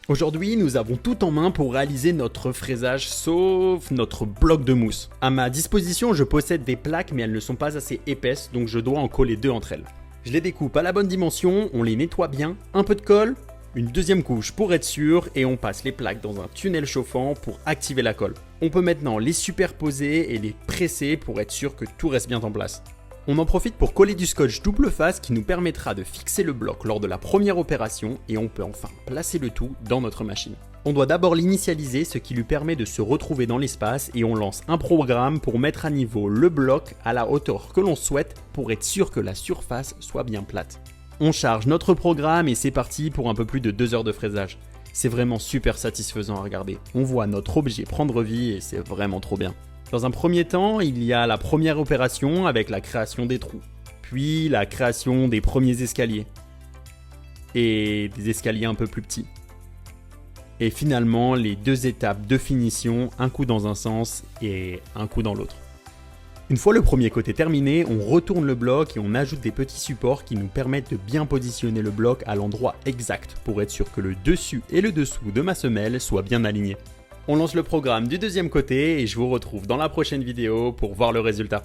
Aujourd'hui, nous avons tout en main pour réaliser notre fraisage, sauf notre bloc de mousse. À ma disposition, je possède des plaques, mais elles ne sont pas assez épaisses, donc je dois en coller deux entre elles. Je les découpe à la bonne dimension, on les nettoie bien, un peu de colle, une deuxième couche pour être sûr, et on passe les plaques dans un tunnel chauffant pour activer la colle. On peut maintenant les superposer et les presser pour être sûr que tout reste bien en place. On en profite pour coller du scotch double face qui nous permettra de fixer le bloc lors de la première opération et on peut enfin placer le tout dans notre machine. On doit d'abord l'initialiser, ce qui lui permet de se retrouver dans l'espace et on lance un programme pour mettre à niveau le bloc à la hauteur que l'on souhaite pour être sûr que la surface soit bien plate. On charge notre programme et c'est parti pour un peu plus de 2 heures de fraisage. C'est vraiment super satisfaisant à regarder. On voit notre objet prendre vie et c'est vraiment trop bien. Dans un premier temps, il y a la première opération avec la création des trous, puis la création des premiers escaliers, et des escaliers un peu plus petits. Et finalement, les 2 étapes de finition, un coup dans un sens et un coup dans l'autre. Une fois le premier côté terminé, on retourne le bloc et on ajoute des petits supports qui nous permettent de bien positionner le bloc à l'endroit exact pour être sûr que le dessus et le dessous de ma semelle soient bien alignés. On lance le programme du deuxième côté et je vous retrouve dans la prochaine vidéo pour voir le résultat.